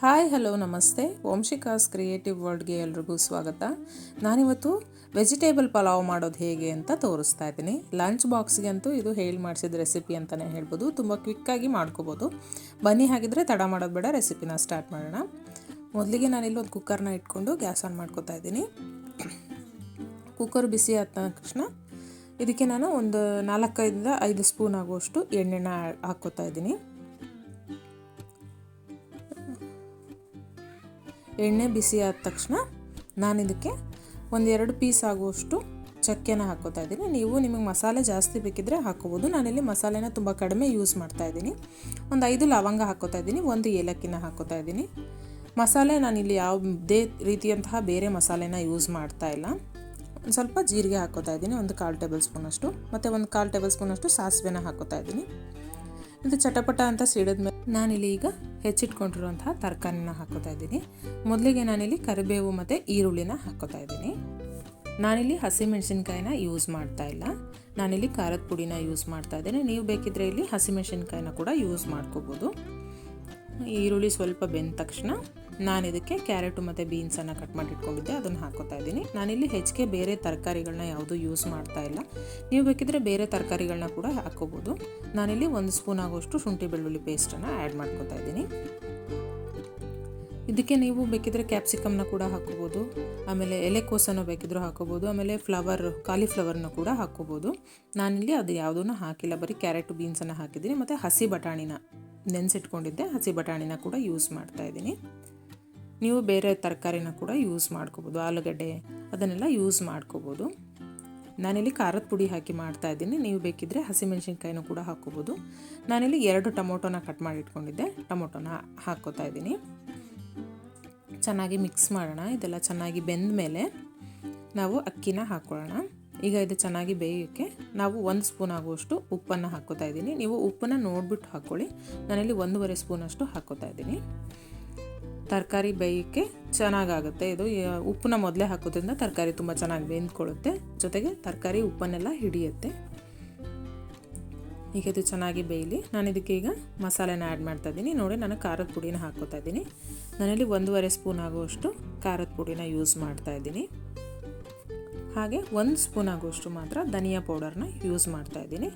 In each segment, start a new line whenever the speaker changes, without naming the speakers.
Hi hello ನಮಸ್ತೆ ವಂಶಿಕಾಸ್ creative ವರ್ಲ್ಡ್ಗೆ ಎಲ್ರಿಗೂ ಸ್ವಾಗತ. ನಾನಿವತ್ತು ವೆಜಿಟೇಬಲ್ ಪಲಾವ್ ಮಾಡೋದು ಹೇಗೆ ಅಂತ ತೋರಿಸ್ತಾ ಇದ್ದೀನಿ. ಲಂಚ್ ಬಾಕ್ಸ್ಗೆ ಅಂತೂ ಇದು ಹೇಳಿ ಮಾಡಿಸಿದ ರೆಸಿಪಿ ಅಂತಲೇ ಹೇಳ್ಬೋದು. ತುಂಬ ಕ್ವಿಕ್ಕಾಗಿ ಮಾಡ್ಕೋಬೋದು. ಬನ್ನಿ ಹಾಗಿದ್ರೆ ತಡ ಮಾಡೋದು ಬೇಡ, ರೆಸಿಪಿನ ಸ್ಟಾರ್ಟ್ ಮಾಡೋಣ. ಮೊದಲಿಗೆ ನಾನಿಲ್ಲಿ ಒಂದು ಕುಕ್ಕರ್ನ ಇಟ್ಕೊಂಡು ಗ್ಯಾಸ್ ಆನ್ ಮಾಡ್ಕೋತಾ ಇದ್ದೀನಿ. ಕುಕ್ಕರ್ ಬಿಸಿ ಆದ ತಕ್ಷಣ ಇದಕ್ಕೆ ನಾನು ಒಂದು 4-5 ಸ್ಪೂನ್ ಆಗುವಷ್ಟು ಎಣ್ಣೆನ ಹಾಕ್ಕೋತಾ ಇದ್ದೀನಿ. ಎಣ್ಣೆ ಬಿಸಿ ಆದ ತಕ್ಷಣ ನಾನು ಇದಕ್ಕೆ 1-2 ಪೀಸ್ ಆಗುವಷ್ಟು ಚಕ್ಕೆನ ಹಾಕ್ಕೋತಾ ಇದ್ದೀನಿ. ನೀವು ನಿಮಗೆ ಮಸಾಲೆ ಜಾಸ್ತಿ ಬೇಕಿದ್ರೆ ಹಾಕ್ಕೋಬೋದು. ನಾನಿಲ್ಲಿ ಮಸಾಲೆನ ತುಂಬ ಕಡಿಮೆ ಯೂಸ್ ಮಾಡ್ತಾ ಇದ್ದೀನಿ. ಒಂದು 5 ಲವಂಗ ಹಾಕ್ಕೋತಾ ಇದ್ದೀನಿ, 1 ಏಲಕ್ಕಿನ ಹಾಕ್ಕೋತಾ ಇದ್ದೀನಿ. ಮಸಾಲೆ ನಾನಿಲ್ಲಿ ಯಾವುದೇ ರೀತಿಯಂತಹ ಬೇರೆ ಮಸಾಲೆನ ಯೂಸ್ ಮಾಡ್ತಾ ಇಲ್ಲ. ಒಂದು ಸ್ವಲ್ಪ ಜೀರಿಗೆ ಹಾಕ್ಕೋತಾ ಇದ್ದೀನಿ, 1/4 ಟೇಬಲ್ ಸ್ಪೂನಷ್ಟು, ಮತ್ತು 1/4 ಟೇಬಲ್ ಸ್ಪೂನಷ್ಟು ಸಾಸಿವೆನ ಹಾಕ್ಕೋತಾ ಇದ್ದೀನಿ. ಇದು ಚಟಪಟ ಅಂತ ಸಿಡಿದ್ಮೇಲೆ ನಾನಿಲ್ಲಿ ಈಗ ಹೆಚ್ಚಿಟ್ಕೊಂಡಿರುವಂತಹ ತರಕಾರಿನ ಹಾಕ್ಕೋತಾ ಇದ್ದೀನಿ. ಮೊದಲಿಗೆ ನಾನಿಲ್ಲಿ ಕರಿಬೇವು ಮತ್ತು ಈರುಳ್ಳಿನ ಹಾಕ್ಕೋತಾ ಇದ್ದೀನಿ. ನಾನಿಲ್ಲಿ ಹಸಿಮೆಣಸಿನ್ಕಾಯಿನ ಯೂಸ್ ಮಾಡ್ತಾ ಇಲ್ಲ, ನಾನಿಲ್ಲಿ ಖಾರದ ಪುಡಿನ ಯೂಸ್ ಮಾಡ್ತಾ ಇದ್ದೀನಿ. ನೀವು ಬೇಕಿದ್ರೆ ಇಲ್ಲಿ ಹಸಿಮೆಣಸಿನ್ಕಾಯಿನ ಕೂಡ ಯೂಸ್ ಮಾಡ್ಕೋಬೋದು. ಈರುಳ್ಳಿ ಸ್ವಲ್ಪ ಬೆಂದ ತಕ್ಷಣ ನಾನು ಇದಕ್ಕೆ ಕ್ಯಾರೆಟು ಮತ್ತು ಬೀನ್ಸನ್ನು ಕಟ್ ಮಾಡಿ ಇಟ್ಕೊಂಡಿದ್ದೆ, ಅದನ್ನು ಹಾಕ್ಕೋತಾ ಇದ್ದೀನಿ. ನಾನಿಲ್ಲಿ ಹೆಚ್ಚಿಗೆ ಬೇರೆ ತರಕಾರಿಗಳನ್ನ ಯಾವುದೂ ಯೂಸ್ ಮಾಡ್ತಾ ಇಲ್ಲ. ನೀವು ಬೇಕಿದ್ರೆ ಬೇರೆ ತರಕಾರಿಗಳನ್ನ ಕೂಡ ಹಾಕ್ಕೋಬೋದು. ನಾನಿಲ್ಲಿ 1 ಸ್ಪೂನ್ ಆಗೋಷ್ಟು ಶುಂಠಿ ಬೆಳ್ಳುಳ್ಳಿ ಪೇಸ್ಟನ್ನು ಆ್ಯಡ್ ಮಾಡ್ಕೋತಾ ಇದ್ದೀನಿ. ಇದಕ್ಕೆ ನೀವು ಬೇಕಿದ್ರೆ ಕ್ಯಾಪ್ಸಿಕಮ್ನ ಕೂಡ ಹಾಕ್ಕೋಬೋದು, ಆಮೇಲೆ ಎಲೆಕೋಸನ್ನು ಬೇಕಿದ್ರೂ ಹಾಕ್ಕೋಬೋದು, ಆಮೇಲೆ ಕಾಲಿಫ್ಲವರ್ನ ಕೂಡ ಹಾಕ್ಕೋಬೋದು. ನಾನಿಲ್ಲಿ ಅದು ಯಾವುದೂ ಹಾಕಿಲ್ಲ, ಬರೀ ಕ್ಯಾರೆಟು ಬೀನ್ಸನ್ನು ಹಾಕಿದ್ದೀನಿ. ಮತ್ತು ಹಸಿ ಬಟಾಣಿನ ನೆನೆಸಿಟ್ಕೊಂಡಿದ್ದೆ, ಹಸಿ ಬಟಾಣಿನ ಕೂಡ ಯೂಸ್ ಮಾಡ್ತಾ ಇದ್ದೀನಿ. ನೀವು ಬೇರೆ ತರಕಾರಿನ ಕೂಡ ಯೂಸ್ ಮಾಡ್ಕೋಬೋದು, ಆಲೂಗಡ್ಡೆ ಅದನ್ನೆಲ್ಲ ಯೂಸ್ ಮಾಡ್ಕೋಬೋದು. ನಾನಿಲ್ಲಿ ಖಾರದ ಪುಡಿ ಹಾಕಿ ಮಾಡ್ತಾ ಇದ್ದೀನಿ. ನೀವು ಬೇಕಿದ್ದರೆ ಹಸಿಮೆಣಸಿನ್ಕಾಯಿನೂ ಕೂಡ ಹಾಕ್ಕೋಬೋದು. ನಾನಿಲ್ಲಿ 2 ಟೊಮೊಟೊನ ಕಟ್ ಮಾಡಿ ಇಟ್ಕೊಂಡಿದ್ದೆ, ಟೊಮೊಟೊನ ಹಾಕ್ಕೋತಾ ಇದ್ದೀನಿ. ಚೆನ್ನಾಗಿ ಮಿಕ್ಸ್ ಮಾಡೋಣ. ಇದೆಲ್ಲ ಚೆನ್ನಾಗಿ ಬೆಂದ ಮೇಲೆ ನಾವು ಅಕ್ಕಿನ ಹಾಕ್ಕೊಳ್ಳೋಣ. ಈಗ ಇದು ಚೆನ್ನಾಗಿ ಬೇಯೋಕ್ಕೆ ನಾವು 1 ಸ್ಪೂನ್ ಆಗುವಷ್ಟು ಉಪ್ಪನ್ನು ಹಾಕ್ಕೋತಾ ಇದ್ದೀನಿ. ನೀವು ಉಪ್ಪನ್ನು ನೋಡಿಬಿಟ್ಟು ಹಾಕ್ಕೊಳ್ಳಿ. ನಾನಿಲ್ಲಿ 1.5 ಸ್ಪೂನಷ್ಟು ಹಾಕ್ಕೋತಾ ಇದ್ದೀನಿ. ತರಕಾರಿ ಬೇಯೋಕ್ಕೆ ಚೆನ್ನಾಗಾಗುತ್ತೆ. ಇದು ಉಪ್ಪನ್ನ ಮೊದಲೇ ಹಾಕೋದ್ರಿಂದ ತರಕಾರಿ ತುಂಬ ಚೆನ್ನಾಗಿ ಬೆಂದ್ಕೊಳ್ಳುತ್ತೆ, ಜೊತೆಗೆ ತರಕಾರಿ ಉಪ್ಪನ್ನೆಲ್ಲ ಹಿಡಿಯುತ್ತೆ. ಈಗ ಇದು ಚೆನ್ನಾಗಿ ಬೇಯಲಿ. ನಾನು ಇದಕ್ಕೆ ಈಗ ಮಸಾಲೆನ ಆ್ಯಡ್ ಮಾಡ್ತಾ ಇದ್ದೀನಿ. ನೋಡಿ, ನಾನು ಖಾರದ ಪುಡಿನ ಹಾಕ್ಕೋತಾ ಇದ್ದೀನಿ. ನಾನಿಲ್ಲಿ 1.5 ಸ್ಪೂನ್ ಆಗುವಷ್ಟು ಖಾರದ ಪುಡಿನ ಯೂಸ್ ಮಾಡ್ತಾ ಇದ್ದೀನಿ. ಹಾಗೆ 1 ಸ್ಪೂನ್ ಆಗುವಷ್ಟು ಮಾತ್ರ ಧನಿಯಾ ಪೌಡರ್ನ ಯೂಸ್ ಮಾಡ್ತಾ ಇದ್ದೀನಿ.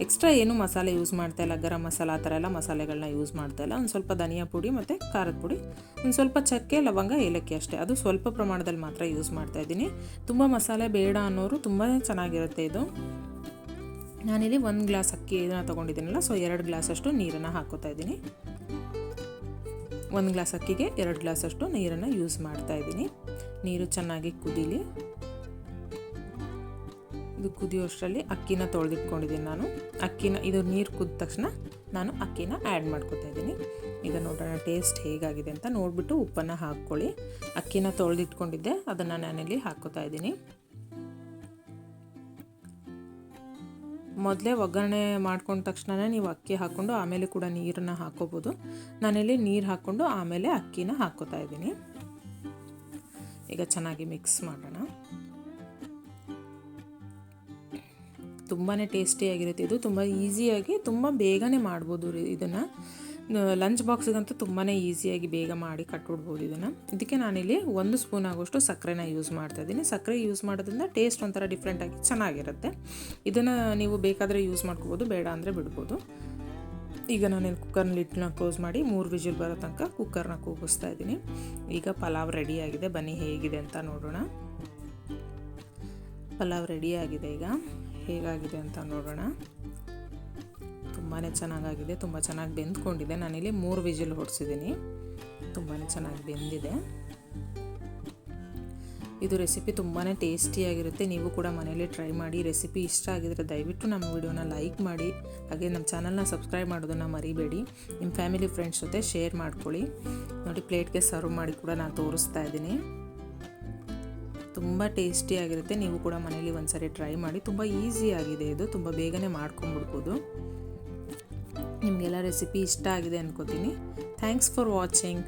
ಎಕ್ಸ್ಟ್ರಾ ಏನು ಮಸಾಲೆ ಯೂಸ್ ಮಾಡ್ತಾ ಇಲ್ಲ, ಗರಂ ಮಸಾಲ ಆ ಥರ ಎಲ್ಲ ಮಸಾಲೆಗಳನ್ನ ಯೂಸ್ ಮಾಡ್ತಾ ಇಲ್ಲ. ಒಂದು ಸ್ವಲ್ಪ ಧನಿಯಾ ಪುಡಿ ಮತ್ತು ಖಾರದ ಪುಡಿ, ಒಂದು ಸ್ವಲ್ಪ ಚಕ್ಕೆ, ಲವಂಗ, ಏಲಕ್ಕಿ ಅಷ್ಟೇ, ಅದು ಸ್ವಲ್ಪ ಪ್ರಮಾಣದಲ್ಲಿ ಮಾತ್ರ ಯೂಸ್ ಮಾಡ್ತಾ ಇದ್ದೀನಿ. ತುಂಬ ಮಸಾಲೆ ಬೇಡ ಅನ್ನೋರು ತುಂಬಾ ಚೆನ್ನಾಗಿರುತ್ತೆ ಇದು. ನಾನಿಲ್ಲಿ 1 ಗ್ಲಾಸ್ ಅಕ್ಕಿ ಇದನ್ನು ತೊಗೊಂಡಿದ್ದೀನಲ್ಲ, ಸೊ 2 ಗ್ಲಾಸಷ್ಟು ನೀರನ್ನು ಹಾಕ್ಕೋತಾ ಇದ್ದೀನಿ. 1 ಗ್ಲಾಸ್ ಅಕ್ಕಿಗೆ 2 ಗ್ಲಾಸಷ್ಟು ನೀರನ್ನು ಯೂಸ್ ಮಾಡ್ತಾ ಇದ್ದೀನಿ. ನೀರು ಚೆನ್ನಾಗಿ ಕುದೀಲಿ. ಇದು ಕುದಿಯೋಷ್ಟರಲ್ಲಿ ಅಕ್ಕಿನ ತೊಳೆದಿಟ್ಕೊಂಡಿದ್ದೀನಿ ನಾನು. ಇದು ನೀರು ಕುದ್ದ ತಕ್ಷಣ ನಾನು ಅಕ್ಕಿನ ಆ್ಯಡ್ ಮಾಡ್ಕೊತಾ ಇದ್ದೀನಿ. ಈಗ ನೋಡೋಣ ಟೇಸ್ಟ್ ಹೇಗಾಗಿದೆ ಅಂತ ನೋಡಿಬಿಟ್ಟು ಉಪ್ಪನ್ನು ಹಾಕ್ಕೊಳ್ಳಿ. ಅಕ್ಕಿನ ತೊಳೆದಿಟ್ಕೊಂಡಿದ್ದೆ, ಅದನ್ನು ನಾನಿಲ್ಲಿ ಹಾಕ್ಕೋತಾ ಇದ್ದೀನಿ. ಮೊದಲೇ ಒಗ್ಗರಣೆ ಮಾಡ್ಕೊಂಡ ತಕ್ಷಣವೇ ನೀವು ಅಕ್ಕಿ ಹಾಕ್ಕೊಂಡು ಆಮೇಲೆ ಕೂಡ ನೀರನ್ನು ಹಾಕ್ಕೋಬೋದು. ನಾನಿಲ್ಲಿ ನೀರು ಹಾಕ್ಕೊಂಡು ಆಮೇಲೆ ಅಕ್ಕಿನ ಹಾಕ್ಕೋತಾ ಇದ್ದೀನಿ. ಈಗ ಚೆನ್ನಾಗಿ ಮಿಕ್ಸ್ ಮಾಡೋಣ. ತುಂಬಾ ಟೇಸ್ಟಿಯಾಗಿರುತ್ತೆ ಇದು. ತುಂಬ ಈಸಿಯಾಗಿ ತುಂಬ ಬೇಗನೆ ಮಾಡ್ಬೋದು ಇದನ್ನು. ಲಂಚ್ ಬಾಕ್ಸಿಗಂತೂ ತುಂಬಾ ಈಸಿಯಾಗಿ ಬೇಗ ಮಾಡಿ ಕಟ್ಬಿಡ್ಬೋದು ಇದನ್ನು. ಇದಕ್ಕೆ ನಾನಿಲ್ಲಿ 1 ಸ್ಪೂನ್ ಆಗೋಷ್ಟು ಸಕ್ಕರೆನ ಯೂಸ್ ಮಾಡ್ತಾ ಇದ್ದೀನಿ. ಸಕ್ಕರೆ ಯೂಸ್ ಮಾಡೋದ್ರಿಂದ ಟೇಸ್ಟ್ ಒಂಥರ ಡಿಫ್ರೆಂಟಾಗಿ ಚೆನ್ನಾಗಿರುತ್ತೆ. ಇದನ್ನು ನೀವು ಬೇಕಾದರೆ ಯೂಸ್ ಮಾಡ್ಕೋಬೋದು, ಬೇಡ ಅಂದರೆ ಬಿಡ್ಬೋದು. ಈಗ ನಾನು ಕುಕ್ಕರ್ನ ಲಿಡ್ನ ಕ್ಲೋಸ್ ಮಾಡಿ 3 ವಿಜಿಲ್ ಬರೋ ತನಕ ಕುಕ್ಕರ್ನ ಕೂಗಿಸ್ತಾ ಇದ್ದೀನಿ. ಈಗ ಪಲಾವ್ ರೆಡಿಯಾಗಿದೆ. ಬನ್ನಿ ಹೇಗಿದೆ ಅಂತ ನೋಡೋಣ. ಪಲಾವ್ ರೆಡಿಯಾಗಿದೆ. ಈಗ ಹೇಗಾಗಿದೆ ಅಂತ ನೋಡೋಣ. ತುಂಬಾ ಚೆನ್ನಾಗಾಗಿದೆ, ತುಂಬ ಚೆನ್ನಾಗಿ ಬೆಂದ್ಕೊಂಡಿದೆ. ನಾನಿಲ್ಲಿ 3 ವಿಜಿಲ್ ಹೊಡಿಸಿದ್ದೀನಿ. ತುಂಬಾ ಚೆನ್ನಾಗಿ ಬೆಂದಿದೆ. ಇದು ರೆಸಿಪಿ ತುಂಬಾ ಟೇಸ್ಟಿಯಾಗಿರುತ್ತೆ. ನೀವು ಕೂಡ ಮನೇಲಿ ಟ್ರೈ ಮಾಡಿ. ರೆಸಿಪಿ ಇಷ್ಟ ಆಗಿದ್ರೆ ದಯವಿಟ್ಟು ನಮ್ಮ ವಿಡಿಯೋನ ಲೈಕ್ ಮಾಡಿ, ಹಾಗೆ ನಮ್ಮ ಚಾನಲ್ನ ಸಬ್ಸ್ಕ್ರೈಬ್ ಮಾಡೋದನ್ನು ಮರಿಬೇಡಿ. ನಿಮ್ಮ ಫ್ಯಾಮಿಲಿ ಫ್ರೆಂಡ್ಸ್ ಜೊತೆ ಶೇರ್ ಮಾಡ್ಕೊಳ್ಳಿ. ನೋಡಿ, ಪ್ಲೇಟ್ಗೆ ಸರ್ವ್ ಮಾಡಿ ಕೂಡ ನಾನು ತೋರಿಸ್ತಾ ಇದ್ದೀನಿ. ತುಂಬ ಟೇಸ್ಟಿಯಾಗಿರುತ್ತೆ. ನೀವು ಕೂಡ ಮನೇಲಿ ಒಂದ್ಸರಿ ಟ್ರೈ ಮಾಡಿ. ತುಂಬ ಈಸಿಯಾಗಿದೆ ಇದು, ತುಂಬ ಬೇಗನೆ ಮಾಡ್ಕೊಂಬಿಡ್ಬೋದು. ನಿಮಗೆಲ್ಲ ರೆಸಿಪಿ ಇಷ್ಟ ಆಗಿದೆ ಅನ್ಕೋತೀನಿ. Thanks for watching.